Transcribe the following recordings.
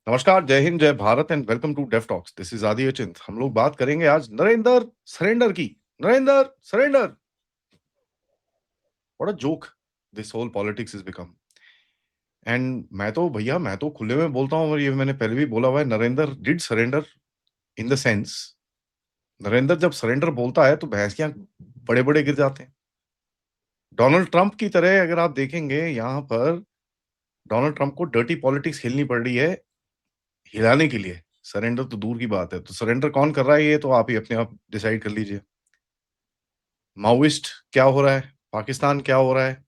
नमस्कार, जय हिंद, जय Bharat and welcome to deaf talks. This is Aadi Achint. हम लोग बात करेंगे आज नरेंद्र सरेंडर की। Narendra surrender, what a joke this whole politics is become. And मैं तो खुले में बोलता हूँ, और ये मैंने पहले भी बोला हुआ है, Narendra did surrender in the sense, Narendra जब सरेंडर बोलता है तो भैंस के आंख बड़े-बड़े गिर जाते हैं। डोनाल्ड ट्रंप की तरह अगर आप देखेंगे यहाँ पर, डोनाल्ड ट्रंप को डर्टी पॉलिटिक्स खेलनी पड़ रही है हिलाने के लिए। सरेंडर तो दूर की बात है। तो सरेंडर कौन कर रहा है ये तो आप ही अपने आप डिसाइड कर लीजिए। माओइस्ट क्या हो रहा है, पाकिस्तान क्या हो रहा है,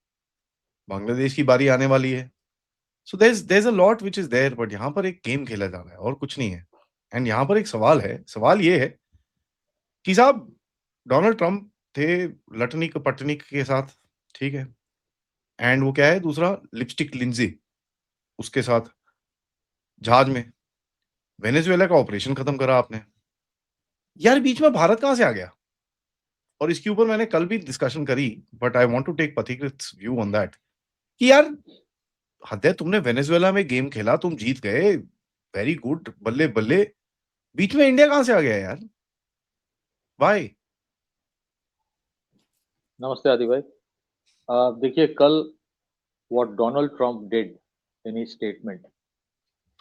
बांग्लादेश की बारी आने वाली है। So there is a lot which is there, but यहाँ पर एक गेम खेला जा रहा है और कुछ नहीं है। एंड यहाँ पर एक सवाल है, सवाल ये है कि साहब, डोनाल्ड ट्रंप थे लटनिक-पटनिक के साथ, ठीक है? एंड वो क्या है दूसरा, लिपस्टिक लिंज़े, उसके साथ जहाज में। वेनेजुएला का ऑपरेशन खत्म करा आपने। यार बीच में भारत कहाँ से आ गया? और इसके ऊपर मैंने कल भी डिस्कशन करी, but I want to take Pathikrit's view on that कि यार हद है, तुमने वेनेजुएला में गेम खेला, तुम जीत गए, वेरी गुड, बल्ले-बल्ले। बीच में इंडिया कहाँ से आ गया यार? व्हाई? नमस्ते आदि भाई। देखिए कल what Donald Trump did in his statement,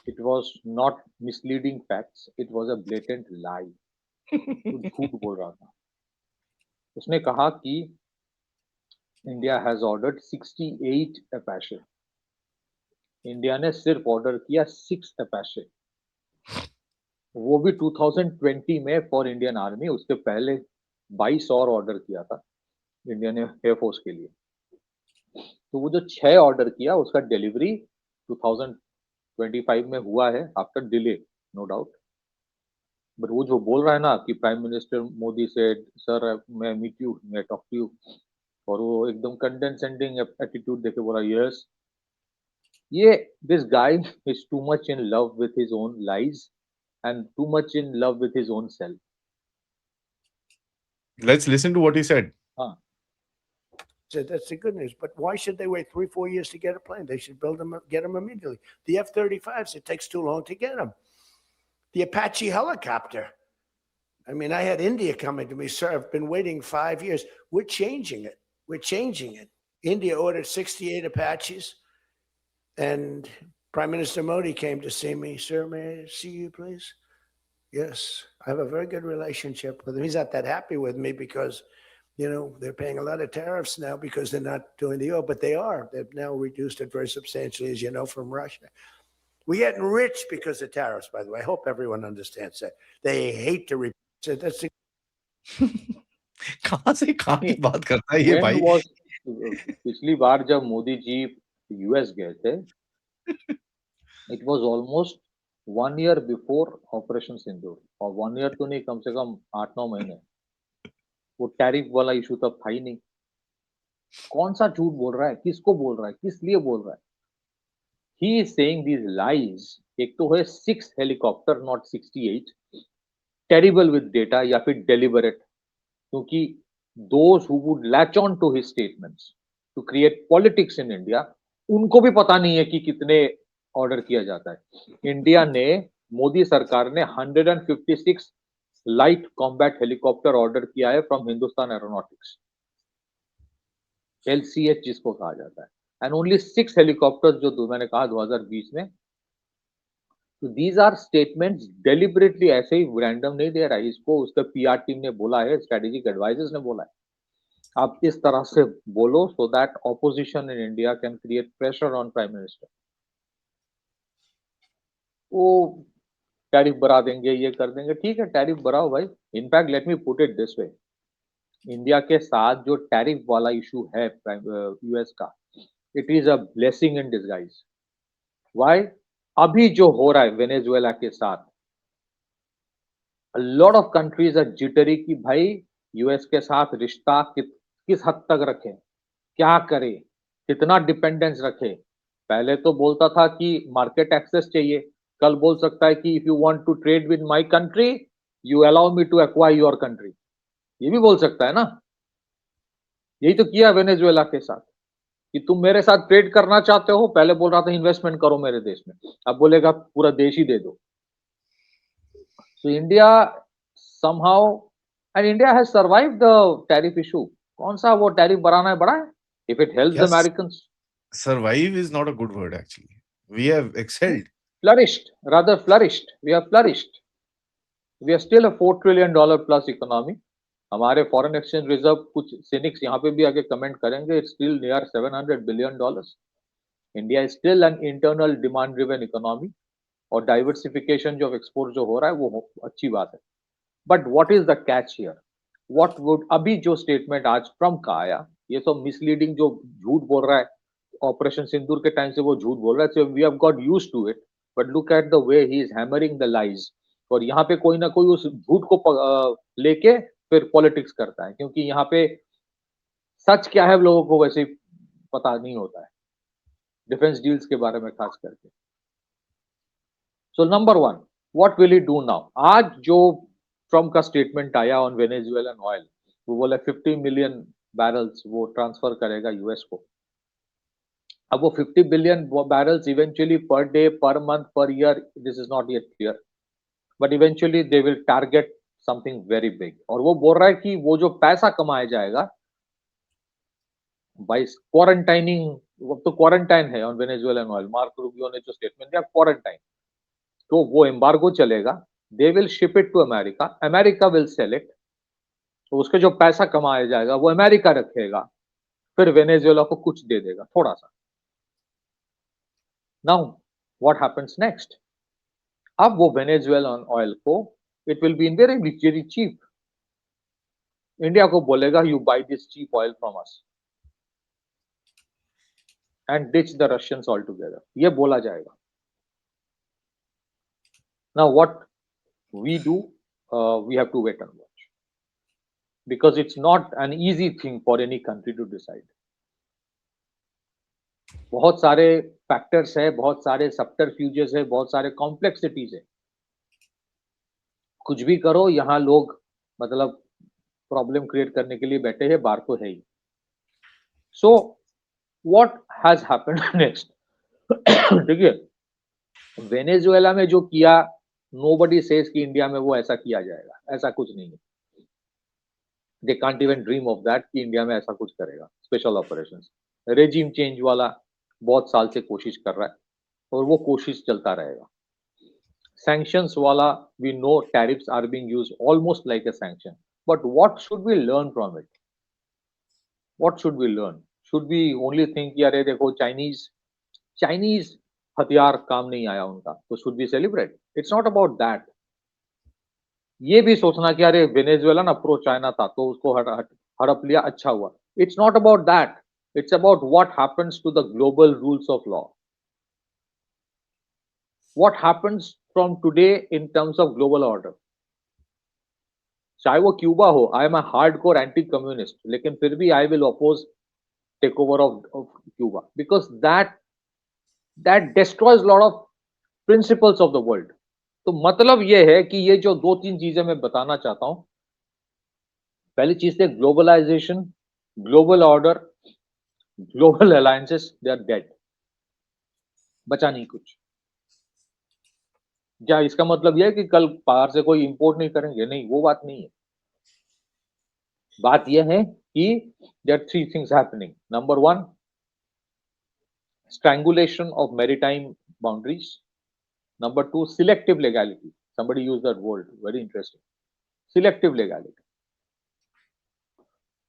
it was not misleading facts, it was a blatant lie. वो झूठ बोल रहा था। उसने कहा कि India has ordered 68 Apache. India ने सिर्फ ऑर्डर किया 6 अपाचे, वो भी 2020 में फॉर इंडियन आर्मी। उसके पहले 22 और ऑर्डर किया था इंडिया ने एयरफोर्स के लिए। तो वो जो 6 ऑर्डर किया उसका डिलीवरी 2025 में हुआ है after delay, no doubt. But वो जो बोल रहा है ना कि प्राइम मिनिस्टर मोदी से सर मैं मीट यू, मैं टॉक टू यू, और वो एकदम कंडेंसेंडिंग एटीट्यूड देके बोला यस, ये this guy is too much in love with his own lies and too much in love with his own self. Let's listen to what he said. हाँ, So that's the good news. But why should they wait 3-4 years to get a plane? They should build them, get them immediately. The F-35s, it takes too long to get them. The Apache helicopter. I mean, I had India coming to me, sir, I've been waiting 5 years. We're changing it. We're changing it. India ordered 68 Apaches, and Prime Minister Modi came to see me. Sir, may I see you, please? Yes, I have a very good relationship with him. He's not that happy with me because, you know, they're paying a lot of tariffs now because they're not doing the oil, but they are. They've now reduced it very substantially, as you know, from Russia. We're getting rich because of tariffs, by the way. I hope everyone understands that. They hate to repeat it. That's the कहाँ से कहाँ की बात करता है ये when भाई? was पिछली बार जब मोदी जी यूएस गए थे, it was almost 1 year before operation Sindoor, और 1 year तो नहीं, कम से कम 8-9 महीने। वो टैरिफ वाला इशू तब था ही नहीं। कौन सा झूठ बोल रहा है, किसको बोल रहा है, किस लिए बोल रहा है? He is saying these lies. एक तो है 6 helicopter not 68, terrible with data, या फिर डेलिबरेट, क्योंकि those who would latch on to his statements to create politics in India, उनको भी पता नहीं है कि कितने ऑर्डर किया जाता है। इंडिया ने, मोदी सरकार ने 156 लाइट कॉम्बैट हेलीकॉप्टर ऑर्डर किया है फ्रॉम हिंदुस्तान एरोनॉटिक्स, एलसीएच जिसको कहा जाता है, एंड ओनली 6 हेलीकॉप्टर्स जो मैंने कहा 2020 में। तो दीज आर स्टेटमेंट्स डेलिबरेटली, ऐसे ही रैंडम नहीं दे रहा है इसको, उसका पीआर टीम ने बोला है, स्ट्रेटेजिक एडवाइजर्स ने बोला है आप इस तरह से बोलो so that opposition in India can create pressure on prime minister. वो टैरिफ बढ़ा देंगे, ये कर देंगे, ठीक है टैरिफ बढ़ाओ भाई। In fact let me put it this way, India के साथ जो टैरिफ वाला इशू है यूएस का, it is a blessing in disguise. Why? अभी जो हो रहा है वेनेजुएला के साथ, a lot of countries are jittery कि भाई यूएस के साथ रिश्ता किस हद तक रखें, क्या करें, कितना डिपेंडेंस रखें। पहले तो बोलता था कि मार्केट एक्सेस चाहिए, कल बोल सकता है कि if you want to trade with my country you allow me to acquire your country, ये भी बोल सकता है ना। यही तो किया वेनेजुएला के साथ। कि तुम मेरे साथ ट्रेड करना चाहते हो, पहले बोल रहा था इन्वेस्टमेंट करो मेरे देश में, अब बोलेगा पूरा देश ही दे दो. So India somehow, and India has survived the tariff issue. कौन सा वो tariff बढ़ाना है, बढ़ाए. If it helps Yes. Americans, Survive is not a good word actually. We have excelled. flourished, rather flourished. We have flourished. We are still a $4 trillion plus economy. हमारे foreign exchange reserve, कुछ cynics यहाँ पे भी आगे comment करेंगे, it's still near $700 billion. India is still an internal demand driven economy, और diversification जो export जो हो रहा है वो अच्छी बात है. But what is the catch here? What would, अभी जो स्टेटमेंट आज ट्रम्प का आया, ये सब मिसलीडिंग, जो झूठ बोल रहा है, ऑपरेशन सिंदूर के टाइम से वो झूठ बोल रहा है. So we have got used to it, but look at the way he is hammering the lies. और यहाँ पे कोई ना कोई उस झूठ को लेके फिर पॉलिटिक्स करता है, क्योंकि यहाँ पे सच क्या है लोगों को वैसे ही पता नहीं होता है, डिफेंस डील्स के बारे में खास करके. So number one, what will he do now? आज जो ट्रम्प का स्टेटमेंट आया ऑन वेनेजुएलन ऑयल, वो बोला 50 मिलियन बैरल्स वो ट्रांसफर करेगा यूएस को. अब वो 50 billion barrels eventually per day, per month, per year, this is not yet clear, but eventually they will target something very big. और वो बोल रहा है कि वो जो पैसा कमाया जाएगा बाय क्वारंटाइनिंग, वो तो क्वारंटाइन है on Venezuelan oil, Mark Rubio ने जो स्टेटमेंट दिया, क्वारंटाइन, तो वो एम्बार्गो चलेगा. They will ship it to America, America will sell it, तो उसके जो पैसा कमाया जाएगा वो अमेरिका रखेगा, फिर वेनेजुएला को कुछ दे देगा थोड़ा सा. Now what happens next? अब वो वेनेजुएलन ऑयल को, it will be in very cheap. India को बोलेगा you buy this cheap oil from us and ditch the Russians all together, ये बोला जाएगा. Now what we do, we have to wait and watch, because it's not an easy thing for any country to decide. बहुत सारे factors है, बहुत सारे सबटरफ्यूजेस है, बहुत सारे कॉम्प्लेक्सिटीज है. कुछ भी करो, यहाँ लोग मतलब प्रॉब्लम क्रिएट करने के लिए बैठे हैं, बार तो है ही. So what has happened next? देखिए, वेनेजुएला में जो किया, नोबडी सेज कि इंडिया में वो ऐसा किया जाएगा, ऐसा कुछ नहीं है. They can't even dream of that कि इंडिया में ऐसा कुछ करेगा. स्पेशल ऑपरेशंस, रेजिम चेंज वाला बहुत साल से कोशिश कर रहा है, और वो कोशिश चलता रहेगा. Sanctions wala, we know tariffs are being used almost like a sanction, but what should we learn from it? What should we learn? Should we only think कि अरे देखो Chinese हथियार काम नहीं आया उनका, तो should we celebrate? It's not about that. ये भी सोचना कि अरे वेनेजुएला ना प्रो चाइना था तो उसको हड़प लिया, अच्छा हुआ. It's not about that. It's about what happens to the global rules of law. What happens from today in terms of global order? चाहे वो क्यूबा हो, I am a hardcore anti communist, लेकिन फिर भी I will oppose take over of Cuba, because that destroys lot of principles of the world. तो मतलब ये है कि ये जो दो तीन चीजें मैं बताना चाहता हूं, पहली चीज है globalisation, global order, global alliances, they are dead, बचा नहीं कुछ. क्या इसका मतलब यह है कि कल बाहर से कोई इंपोर्ट नहीं करेंगे? नहीं, वो बात नहीं है. बात यह है कि there are three things happening. Number one, strangulation of maritime boundaries. Number two, selective legality. Somebody used that word, very interesting. Selective legality.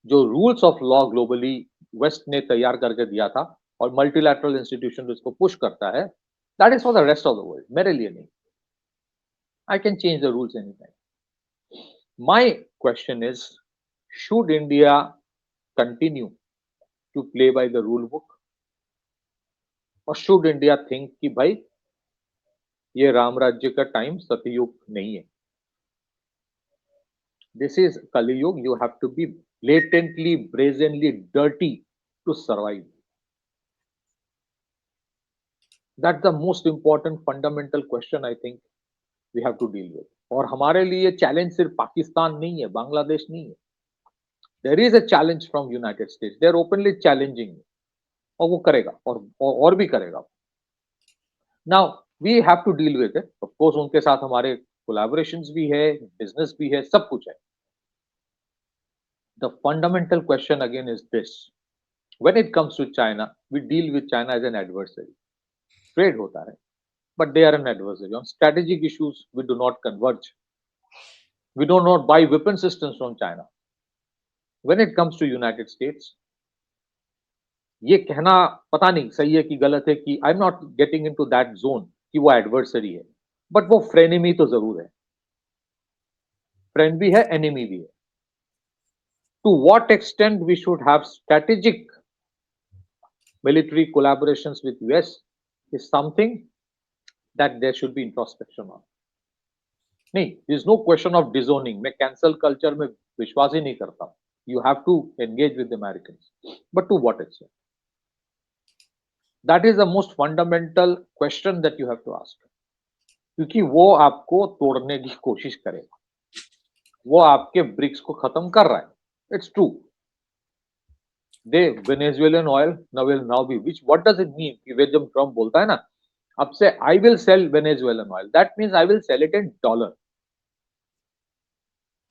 जो rules of law globally west ने तैयार करके दिया था और मल्टीलैटरल इंस्टीट्यूशन इसको पुश करता है, that is for the rest of the world, मेरे लिए नहीं. I can change the rules any time. My question is, should India continue to play by the rule book, or should India think कि भाई ये राम राज्य का time सतयुग नहीं है, this is Kaliyug, you have to be blatantly, brazenly dirty to survive. That's the most important fundamental question I think we have to deal with. और हमारे लिए चैलेंज सिर्फ पाकिस्तान नहीं है, बांग्लादेश नहीं है. There is a challenge from United States. They are openly challenging. और वो करेगा और भी करेगा. Now we have to deal with it. Of course उनके साथ हमारे कोलैबोरेशंस भी है, बिजनेस भी है, सब कुछ है. The fundamental question again is this: when it comes to China, we deal with China as an adversary. Trade hota hai, but they are an adversary. On strategic issues, we do not converge. We do not buy weapon systems from China. When it comes to United States, ये कहना पता नहीं सही है कि गलत है कि I am not getting into that zone कि वो एडवर्सरी है, बट वो फ्रेनेमी तो जरूर है. फ्रेंड भी है, एनिमी भी है. To what extent we should have strategic military collaborations with US is something that there should be introspection on. नहीं, there is no question of disowning. मैं cancel culture में विश्वास ही नहीं करता. You have to engage with the Americans, but to what extent? That is the most fundamental question that you have to ask. क्योंकि वो आपको तोड़ने की कोशिश करेगा. वो आपके ब्रिक्स को खत्म कर रहा है. It's true. The Venezuelan oil now will now be, which what does it mean? कि वे जब ट्रम्प बोलता है ना, अब से I will sell Venezuelan oil, that means I will sell it in dollar.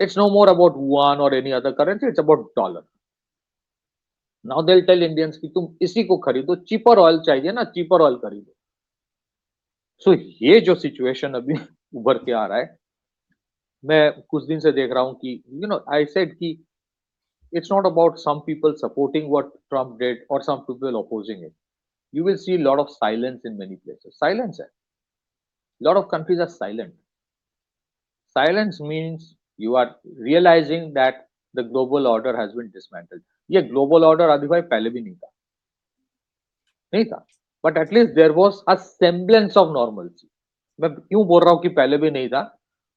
It's no more about yuan or any other currency, it's about dollar. Now they'll tell Indians कि तुम इसी को खरीदो, cheaper oil चाहिए ना, cheaper oil खरीदो. So ये जो situation अभी उभर के आ रहा है, मैं कुछ दिन से देख रहा हूँ कि I said कि it's not about some people supporting what Trump did or some people opposing it. You will see a lot of silence in many places. Silence. A lot of countries are silent. Silence means you are realizing that the global order has been dismantled. ये global order आदि भाई पहले भी नहीं था. But at least there was a semblance of normalcy. मैं क्यों बोल रहा हूँ कि पहले भी नहीं था?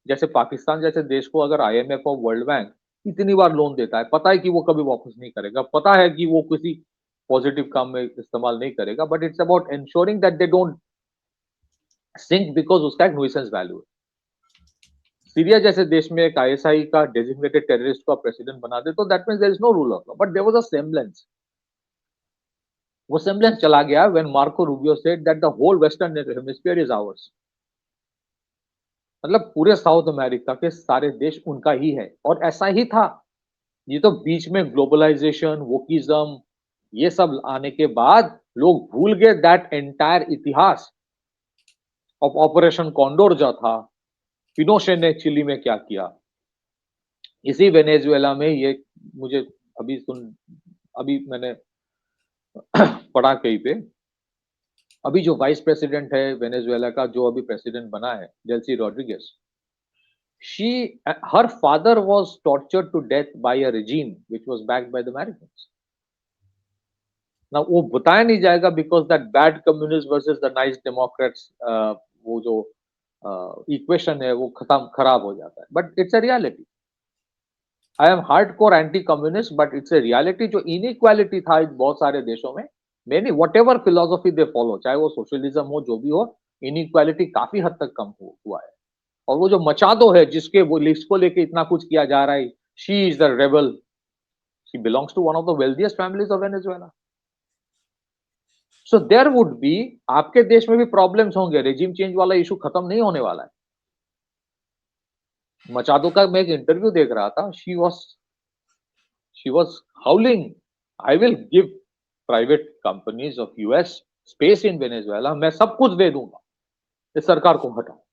जैसे पाकिस्तान जैसे देश को अगर IMF और वर्ल्ड बैंक इतनी बार लोन देता है, पता है कि वो कभी वापस नहीं करेगा, पता है कि वो किसी पॉजिटिव काम में इस्तेमाल नहीं करेगा, but it's about ensuring that they don't sink because उसका एक न्यूसेंस वैल्यू है. सीरिया जैसे देश में एक ISI का डेजिग्नेटेड टेररिस्ट को प्रेसिडेंट बना दे तो that means there is no rule of law, but there was a semblance. वो सेम्बलेंस चला गया when Marco Rubio said that the whole western hemisphere is ours. मतलब पूरे साउथ अमेरिका के सारे देश उनका ही है, और ऐसा ही था. ये तो बीच में ग्लोबलाइजेशन, वोकिज्म, ये सब आने के बाद लोग भूल गए दैट एंटायर इतिहास ऑफ ऑपरेशन कॉन्डोर जो था, पिनोशे ने चिली में क्या किया. इसी वेनेजुएला में ये मुझे अभी मैंने पढ़ा कहीं पे, अभी जो वाइस प्रेसिडेंट है वेनेजुएला का, जो अभी प्रेसिडेंट बना है, Delsey Rodriguez, her father was tortured to death by a regime which was backed by the Americans. Now वो बताया नहीं जाएगा because that bad communist versus the nice Democrats, वो जो equation है वो खराब हो जाता है. But it's a reality. I am hardcore anti-communist, but it's a reality. जो inequality था बहुत सारे देशों में, many whatever philosophy they follow, चाहे वो socialism हो, जो भी हो, inequality काफी हद तक कम हुआ है. और वो जो मचादो है जिसके वो लिस्ट को लेके इतना कुछ किया जा रहा है, she is the rebel, she belongs to one of the wealthiest families of Venezuela. So there would be, आपके देश में भी प्रॉब्लम्स होंगे, रेजिम चेंज वाला इशू खत्म नहीं होने वाला है. मचादो का मैं एक इंटरव्यू देख रहा था, she was हाउलिंग, I will give private companies of US space in Venezuela, मैं सब कुछ दे दूंगा, इस सरकार को हटाओ.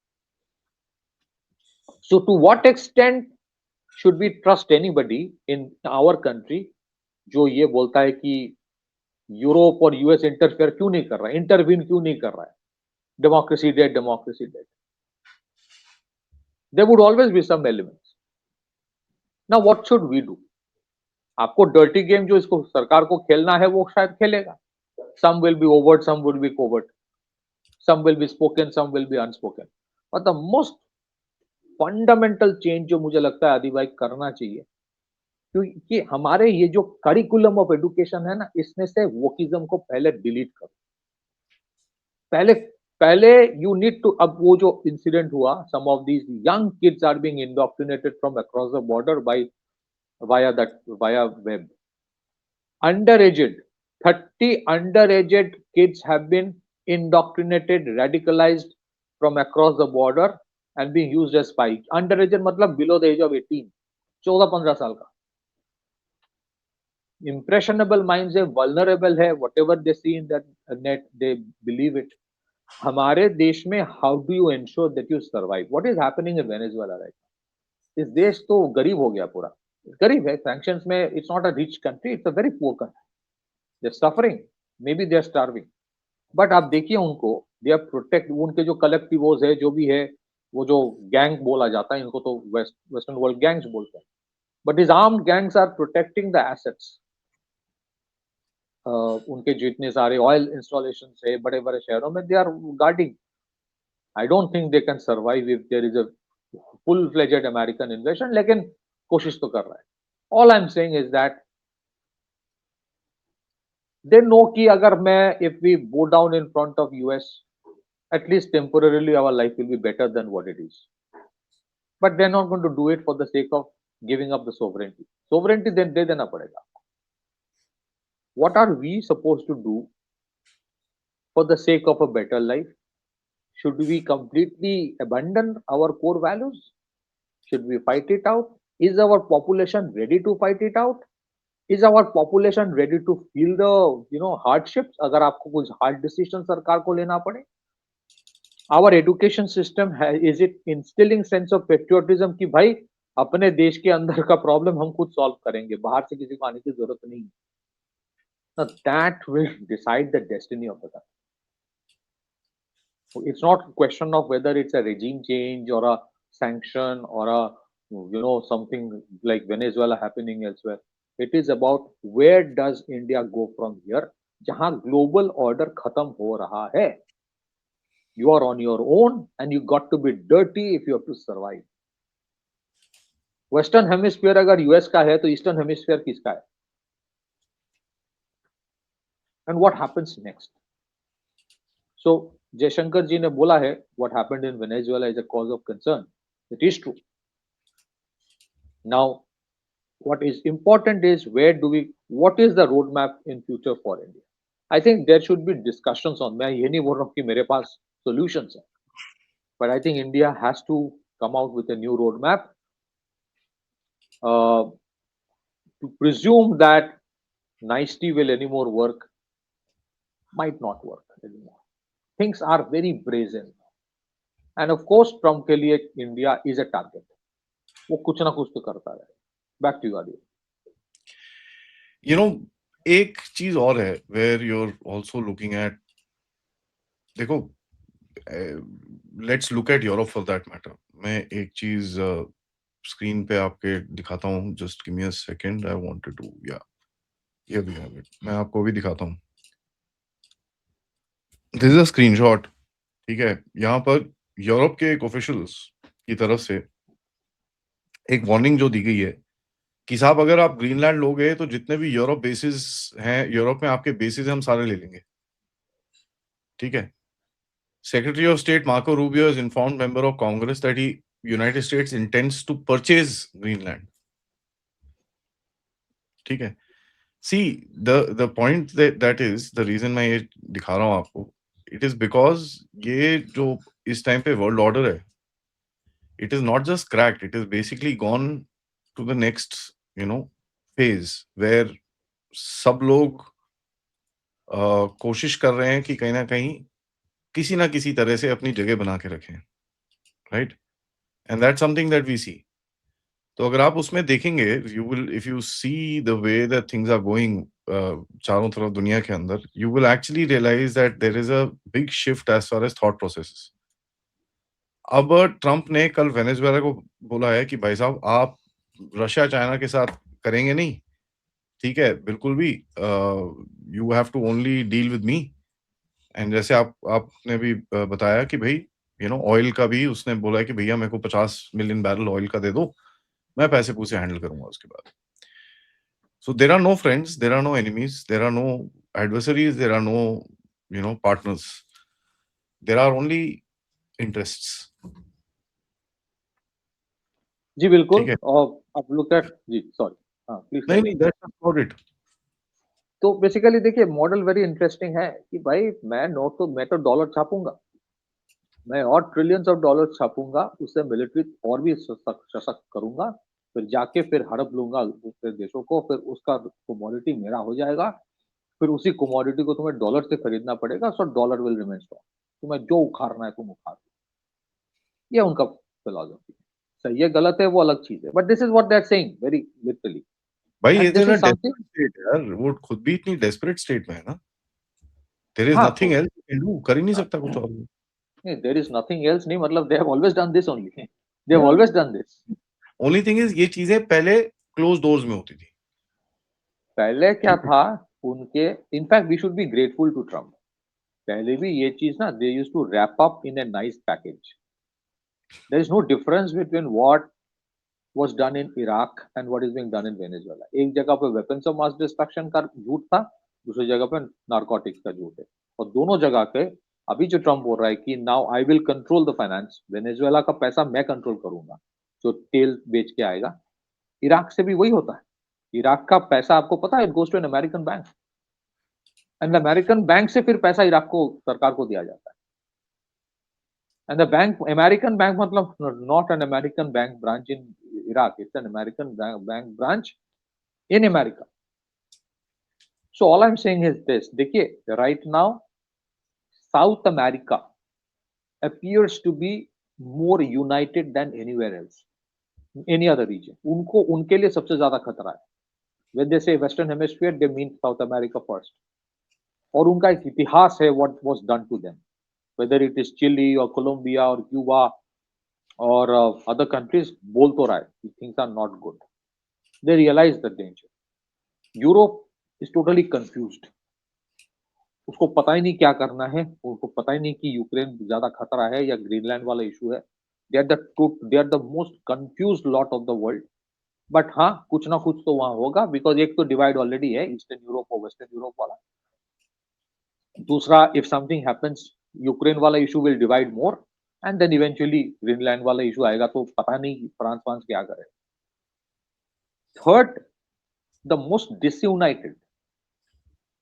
So to what extent should we trust anybody in our country जो ये बोलता है कि यूरोप और US इंटरफेयर क्यों नहीं कर रहा है, इंटरवीन क्यों नहीं कर रहा है, democracy dead, democracy dead. There would always be some elements. Now what should we do? आपको डर्टी गेम जो इसको सरकार को खेलना है वो शायद खेलेगा. Some will be overt, some will be covert, some will be spoken, some will be unspoken. But the most fundamental change जो मुझे लगता है आदि भाई करना चाहिए, क्योंकि हमारे ये जो करिकुलम ऑफ एजुकेशन है ना, इसमें से वोकिज्म को पहले डिलीट करो. पहले यू नीड टू, अब वो जो इंसिडेंट हुआ, some of these young kids are being indoctrinated from across the border via web, under aged, 30 underage kids have been indoctrinated, radicalized from across the border and being used as spies. Underage मतलब below the age of 18, 14-15 साल का. Impressionable minds है, vulnerable है, whatever they see in that net, they believe it. हमारे देश में how do you ensure that you survive? What is happening in Venezuela right now? इस देश तो गरीब हो गया पूरा. गरीब है, sanctions में it's not a rich country, it's a very poor country. They're suffering, maybe they're starving. But आप देखिए उनको, दे आर प्रोटेक्ट, उनके जो कलेक्टिवोज है, जो भी है, वो जो गैंग बोला जाता है, इनको तो वेस्टर्न वर्ल्ड गैंग्स बोलते हैं, but is armed gangs are protecting the assets. उनके जितने सारे ऑयल इंस्टॉलेशन है बड़े बड़े शहरों में, they are guarding. I don't think they can survive if there is a full fledged American invasion, लेकिन कोशिश तो कर रहा है. All I am saying is that they know कि अगर मैं, if we bow down in front of US, at least temporarily our life will be better than what it is. But they're not going to do it for the sake of giving up the sovereignty. Sovereignty then दे देना पड़ेगा. What are we supposed to do for the sake of a better life? Should we completely abandon our core values? Should we fight it out? Is our population ready to fight it out? Is our population ready to feel the hardships? अगर आपको कुछ hard decision सरकार को लेना पड़े. Our education system is it instilling sense of patriotism कि भाई अपने देश के अंदर का प्रॉब्लम हम खुद सॉल्व करेंगे, बाहर से किसी को आने की जरूरत नहीं. Now that will decide the destiny of the country. So it's not a question of whether it's a regime change or a sanction or a something like Venezuela happening elsewhere. It is about where does India go from here? जहां global order खत्म हो रहा है. You are on your own and you got to be dirty if you have to survive. Western hemisphere अगर US का है तो Eastern hemisphere किसका है? And what happens next? So Jaishankar जी ने बोला है what happened in Venezuela is a cause of concern. It is true. Now what is important is what is the roadmap in future for India? I think there should be discussions on. मैं ये नहीं बोल रहा हूँ कि मेरे पास solutions हैं, but I think India has to come out with a new roadmap. To presume that nicety will anymore work might not work anymore. Things are very brazen, and of course Trump के लिए India is a target. वो कुछ ना कुछ तो करता रहे. Back to you, Adi. एक चीज और है where you're also looking at, देखो, let's look at Europe for that matter. मैं एक चीज स्क्रीन पे आपके दिखाता हूँ. Just give me a second. I wanted to, या हियर वी हैव इट. मैं आपको भी दिखाता हूँ. This is a screenshot. ठीक है, यहाँ पर यूरोप के एक ऑफिशियल्स की तरफ से एक वार्निंग जो दी गई है कि साहब अगर आप ग्रीनलैंड लोगे तो जितने भी यूरोप बेसिस हैं, यूरोप में आपके बेसिस हम सारे ले लेंगे. ठीक है. Secretary of State Marco Rubio has informed member of Congress that United States intends to purchase Greenland. ठीक है. See, the point that is the reason मैं ये दिखा रहा हूँ आपको. It is because ये जो इस टाइम पे world order है, it is not just cracked. It is basically gone to the next phase where सब लोग कोशिश कर रहे हैं कि कहीं ना कहीं किसी ना किसी तरह से अपनी जगह बना के रखें. Right. And that's something that we see. तो अगर आप उसमें देखेंगे, you will, if you see the way that things are going चारों तरफ दुनिया के अंदर, you will actually realize that there is a big shift as far as thought processes. अब ट्रंप ने कल वेनेजुएला को बोला है कि भाई साहब आप रशिया चाइना के साथ करेंगे नहीं. ठीक है, बिल्कुल भी. You have to only deal with me. And जैसे आपने भी बताया कि भाई ऑयल का भी उसने बोला है कि भैया मेरे को 50 मिलियन बैरल ऑयल का दे दो, मैं पैसे पूसे हैंडल करूंगा उसके बाद. So there are no friends, there are no enemies, there are no adversaries, there are no partners, there are only interests. जी बिल्कुल. ठीक है. और आप लुक एट जी, सॉरी, हाँ प्लीज. नहीं, दैट्स अबाउट इट. तो बेसिकली देखिए मॉडल वेरी इंटरेस्टिंग है कि भाई मैं तो डॉलर छापूंगा, मैं और ट्रिलियंस ऑफ डॉलर छापूंगा, उससे मिलिट्री और भी सशक्त करूंगा, फिर जाके फिर हड़प लूंगा दूसरे देशों को, फिर उसका कमोडिटी मेरा हो जाएगा, फिर उसी कमोडिटी को तुम्हें डॉलर से खरीदना पड़ेगा, सो डॉलर विल रिमेन स्ट्रॉन्ग, तुम्हें जो उखाड़ना है तुम उखाड़ लो। ये उनका फिलॉसफी है। सही है गलत है वो अलग चीज है, but this is what they are saying very literally, भाई and is this in a is something. Desperate state यार, वो खुद भी इतनी डेस्परेट स्टेट में है ना, देयर इज हाँ नथिंग तो एल्स यू कैन डू, कर ही नहीं सकता कुछ और। देयर इज नथिंग एल्स नहीं, मतलब they have always done this only, they have या always done this. Only thing is ये चीजें पहले क्लोज डोर्स में होती थी। पहले क्या था उनके, in fact we should be grateful to Trump, पहले भी ये चीज ना they used to wrap up in a nice package. There is no difference between what was done in Iraq and what is being done in Venezuela. एक जगह पे weapons of mass destruction का झूठ था, दूसरी जगह पे नारकोटिक्स का झूठ है, और दोनों जगह पे अभी जो ट्रम्प बोल रहा है कि now I will control the finance, Venezuela का पैसा मैं कंट्रोल करूंगा, जो तेल बेच के आएगा। इराक से भी वही होता है, इराक का पैसा आपको पता है, it goes to an American bank, and American bank से फिर पैसा इराक को सरकार को दिया जाता है। And the bank, American bank मतलब not an American bank branch in Iraq, it's an American bank branch in America. So all I am saying is this, देखिए right now South America appears to be more united than anywhere else, any other region। उनको उनके लिए सबसे ज्यादा खतरा है। when they say western hemisphere they mean south america first, और उनका एक इतिहास है what was done to them, whether it is Chile or Colombia or Cuba or other countries, बोल तो रहा है कि things are not good, they realize the danger। Europe is totally confused, उसको पता ही नहीं क्या करना है, उनको पता ही नहीं कि यूक्रेन ज्यादा खतरा है या ग्रीनलैंड वाला इशू है। They are the most confuse lot of the world. But हाँ कुछ ना कुछ तो वहां होगा, बिकॉज एक तो डिवाइड ऑलरेडी है ईस्टर्न यूरोप और वेस्टर्न यूरोप वाला। दूसरा इफ समथिंग हैपेंस यूक्रेन वाला issue will divide more, and then eventually Greenland वाला इशू आएगा, तो पता नहीं फ्रांस फ्रांस क्या करे। थर्ड, द मोस्ट डिसयूनाइटेड,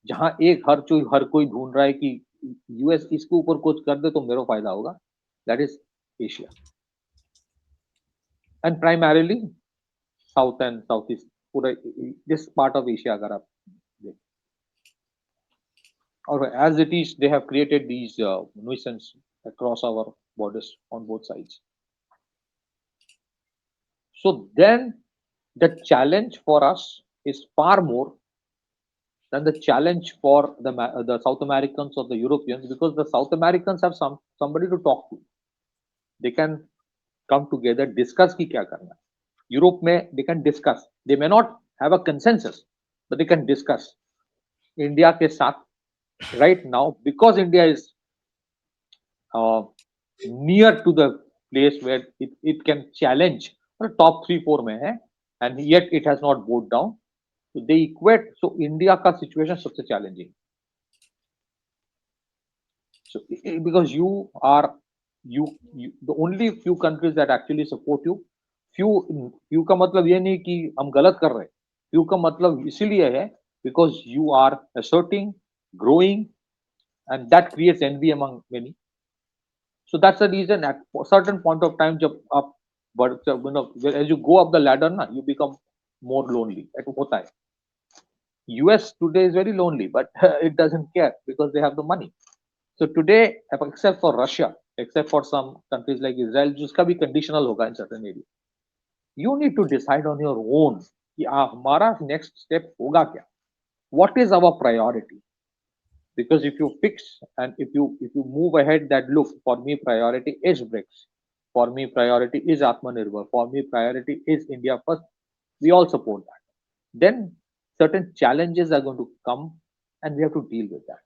जहां एक हर कोई ढूंढ रहा है कि यूएस इसके ऊपर कुछ कर दे तो मेरा फायदा होगा, that is Asia, and primarily south and south east, पूरा दिस पार्ट ऑफ एशिया अगर आप देखें। और as it is they have created these nuisance across our borders on both sides। So then the challenge for us is far more than the challenge for the South Americans or the Europeans, because the South Americans have somebody to talk to, they can come together, discuss ki kya karna hai। Europe में they can discuss, they may not have a consensus but they can discuss। India के साथ right now, because India is near to the place where it can challenge, top 3-4 में है, and yet it has not bowed down, so they equate, so India का situation सबसे challenging। So because you are the only few countries that actually support you, few का मतलब ये नहीं कि हम गलत कर रहे हैं, few का मतलब इसीलिए है because you are asserting, growing, and that creates envy among many। So that's the reason at a certain point of time जब आप as you go up the ladder ना, you become more lonely, ऐसा होता है। US today is very lonely, but it doesn't care because they have the money। So today, except for Russia, except for some countries like Israel, जिसका भी conditional होगा in certain area, you need to decide on your own कि हमारा next step होगा क्या, what is our priority। Because if you fix and if you move ahead that look, for me priority is BRICS, for me priority is Atmanirbhar, for me priority is India first, we all support that, then certain challenges are going to come and we have to deal with that।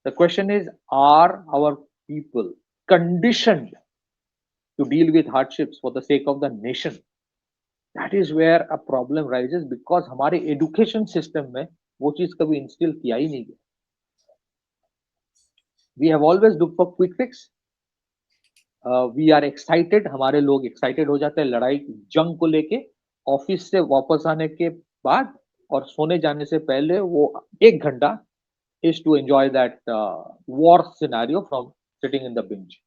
The question is, are our people conditioned to deal with hardships for the sake of the nation? That is where a problem rises, because हमारे education system में वो चीज कभी instill किया ही नहीं गया। We have always looked for quick fix। We are excited, हमारे लोग excited हो जाते हैं लड़ाई जंग को लेके, ऑफिस से वापस आने के बाद और सोने जाने से पहले वो 1 घंटा is to enjoy that war scenario from sitting in the bench,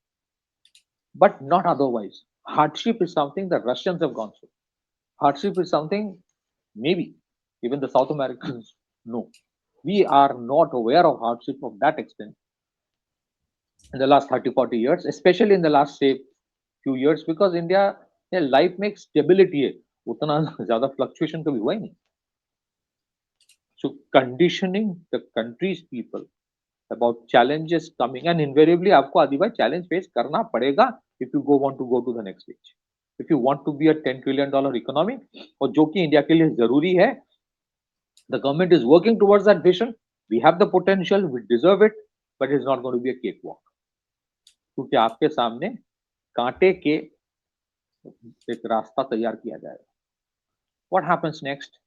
but not otherwise. Hardship is something the Russians have gone through. Hardship is something maybe even the South Americans know. We are not aware of hardship of that extent in the last 30, 40 years, especially in the last, say, few years, because India, life में stability है, उतना ज़्यादा fluctuation कभी हुआ ही नहीं. So conditioning the country's people about challenges coming, and invariably आपको आदि भाई challenge face करना पड़ेगा if you want to go to the next stage. If you want to be a $10 trillion economy, और जो कि इंडिया के लिए जरूरी है, the government is working towards that vision. We have the potential, we deserve it, but it's not going to be a cakewalk. क्योंकि आपके सामने कांटे के एक रास्ता तैयार किया जाएगा. What happens next?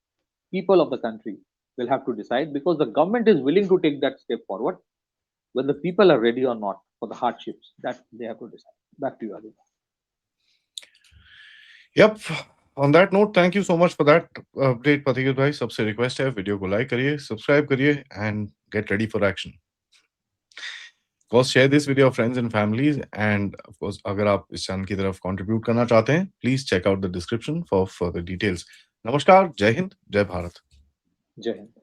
People of the country will have to decide, because the government is willing to take that step forward. Whether the people are ready or not for the hardships, that they have to decide. Back to you, Adi. Yep. On that note, thank you so much for that update, Pathikit bhai. सबसे request है, video को like करिए, subscribe करिए, and get ready for action. Of course, share this with your friends and families, and of course, अगर आप इस channel की तरफ contribute करना चाहते हैं, please check out the description for further details. नमस्कार, जय हिंद, जय भारत. Jai Hind.